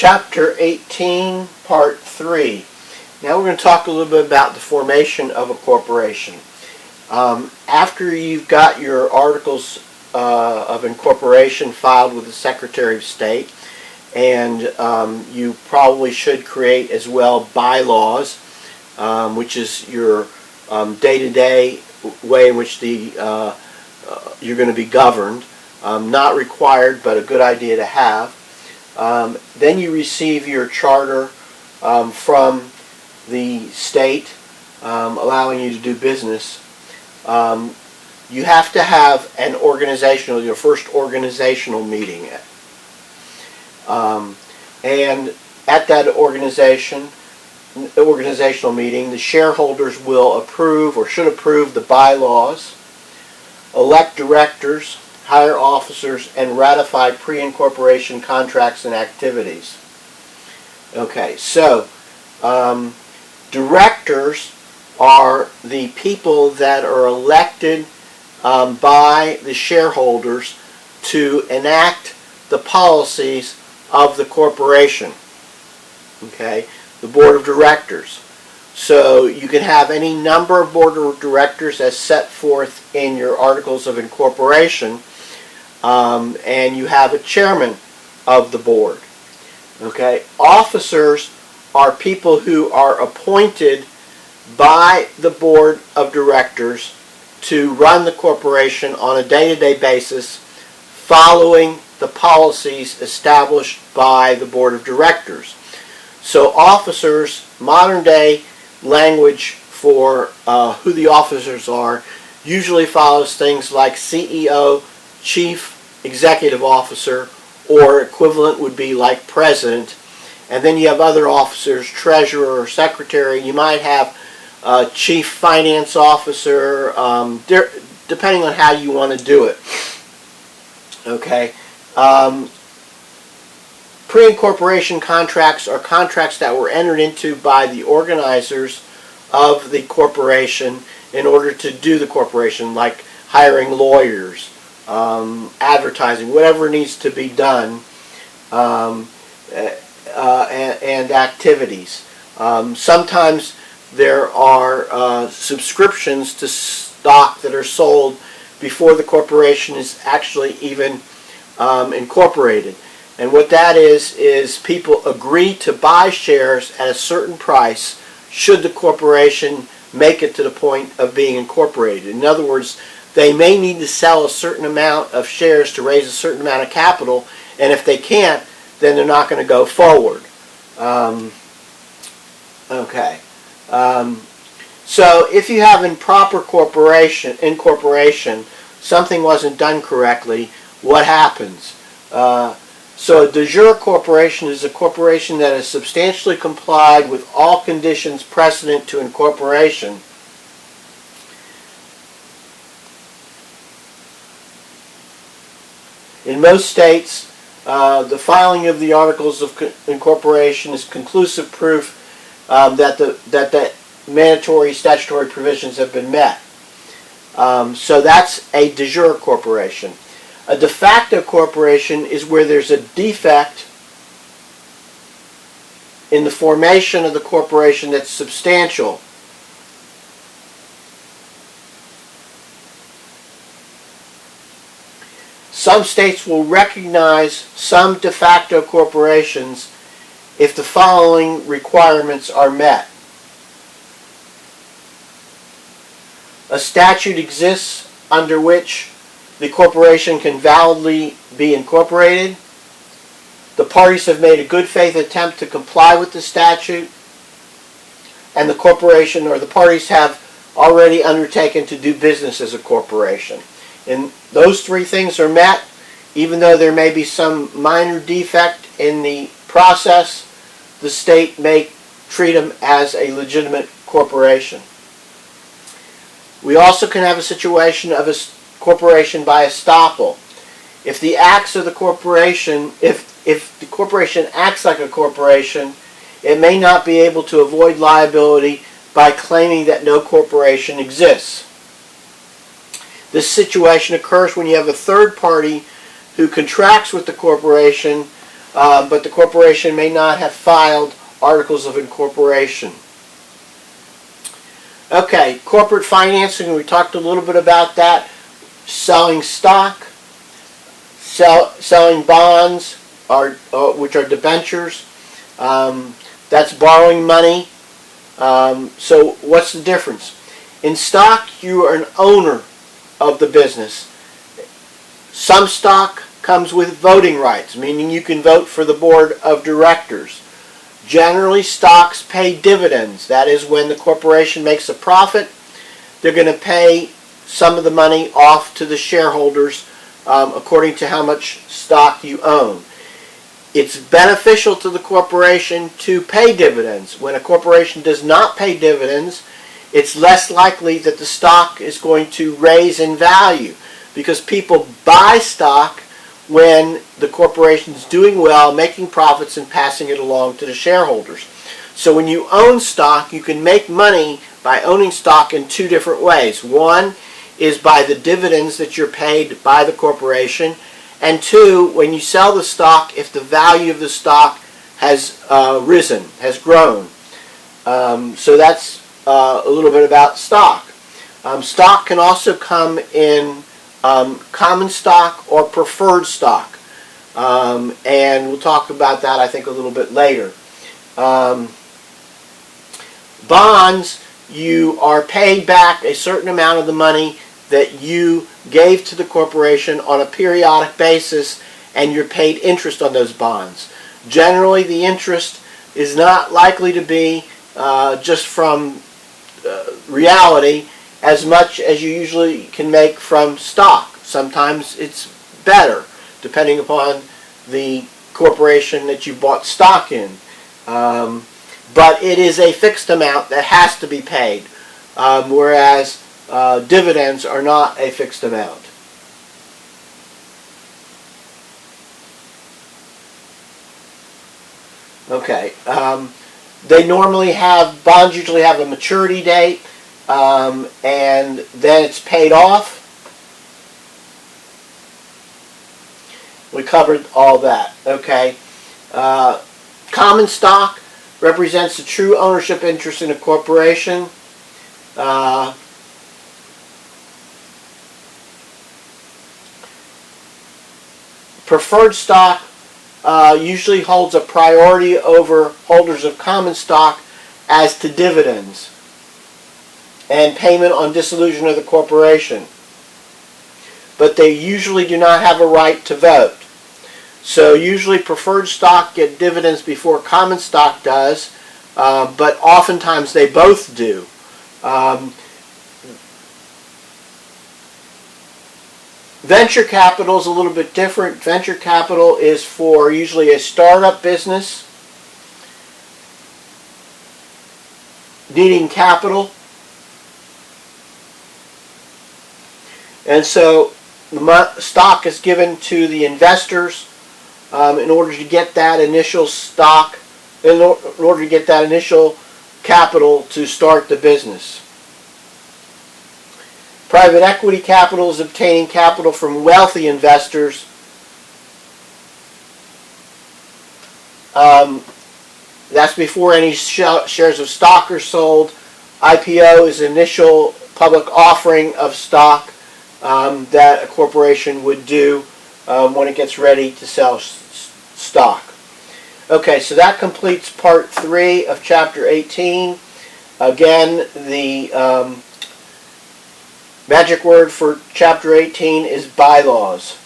Chapter 18, Part 3. Now we're going to talk a little bit about the formation of a corporation. After you've got your articles of incorporation filed with the Secretary of State, and you probably should create as well bylaws, which is your day-to-day way in which you're going to be governed. Not required, but a good idea to have. Then you receive your charter from the state, allowing you to do business. You have to have an your first organizational meeting. And at that organizational meeting, the shareholders will approve or should approve the bylaws, elect directors, hire officers, and ratify pre-incorporation contracts and activities. Okay, so directors are the people that are elected by the shareholders to enact the policies of the corporation. Okay, the board of directors. So you can have any number of board of directors as set forth in your articles of incorporation. And you have a chairman of the board. Okay, officers are people who are appointed by the board of directors to run the corporation on a day-to-day basis, following the policies established by the board of directors. So officers, modern day language for who the officers are, usually follows things like CEO, Chief Executive Officer, or equivalent would be like President. And then you have other officers, Treasurer or Secretary. You might have Chief Finance Officer, depending on how you want to do it. Okay. Pre-incorporation contracts are contracts that were entered into by the organizers of the corporation in order to do the corporation, like hiring lawyers, advertising, whatever needs to be done, and activities. Sometimes there are subscriptions to stock that are sold before the corporation is actually even incorporated. And what that is people agree to buy shares at a certain price should the corporation make it to the point of being incorporated. In other words, they may need to sell a certain amount of shares to raise a certain amount of capital, and if they can't, then they're not going to go forward. So if you have improper incorporation, something wasn't done correctly, what happens? So a de jure corporation is a corporation that has substantially complied with all conditions precedent to incorporation. In most states, the filing of the Articles of Incorporation is conclusive proof that the mandatory statutory provisions have been met. So that's a de jure corporation. A de facto corporation is where there's a defect in the formation of the corporation that's substantial. Some states will recognize some de facto corporations if the following requirements are met. A statute exists under which the corporation can validly be incorporated. The parties have made a good faith attempt to comply with the statute, and the corporation or the parties have already undertaken to do business as a corporation. And those three things are met, even though there may be some minor defect in the process, the state may treat them as a legitimate corporation. We also can have a situation of a corporation by estoppel. If the acts of the corporation, if the corporation acts like a corporation, it may not be able to avoid liability by claiming that no corporation exists. This situation occurs when you have a third party who contracts with the corporation but the corporation may not have filed articles of incorporation. Okay, corporate financing, we talked a little bit about that. Selling stock, selling bonds, which are debentures. That's borrowing money. So what's the difference? In stock, you are an owner of the business. Some stock comes with voting rights, meaning you can vote for the board of directors. Generally, stocks pay dividends. That is, when the corporation makes a profit, they're going to pay some of the money off to the shareholders according to how much stock you own. It's beneficial to the corporation to pay dividends. When a corporation does not pay dividends, it's less likely that the stock is going to raise in value, because people buy stock when the corporation is doing well, making profits, and passing it along to the shareholders. So when you own stock, you can make money by owning stock in two different ways. One is by the dividends that you're paid by the corporation, and two, when you sell the stock, if the value of the stock has risen, has grown. So that's a little bit about stock. Stock can also come in common stock or preferred stock. And we'll talk about that, I think, a little bit later. Bonds, you are paid back a certain amount of the money that you gave to the corporation on a periodic basis, and you're paid interest on those bonds. Generally, the interest is not likely to be just from reality as much as you usually can make from stock. Sometimes it's better, depending upon the corporation that you bought stock in. But it is a fixed amount that has to be paid, whereas dividends are not a fixed amount. Okay. They normally have, bonds usually have a maturity date, and then it's paid off. We covered all that. Okay. Common stock represents the true ownership interest in a corporation. Preferred stock usually holds a priority over holders of common stock as to dividends and payment on dissolution of the corporation. But they usually do not have a right to vote. So usually preferred stock get dividends before common stock does, but oftentimes they both do. Venture capital is a little bit different. Venture capital is for usually a startup business needing capital. And so the stock is given to the investors in order to get that initial stock, in order to get that initial capital to start the business. Private equity capital is obtaining capital from wealthy investors. That's before any shares of stock are sold. IPO is initial public offering of stock that a corporation would do when it gets ready to sell stock. Okay, so that completes part 3 of chapter 18. Again, the magic word for chapter 18 is bylaws.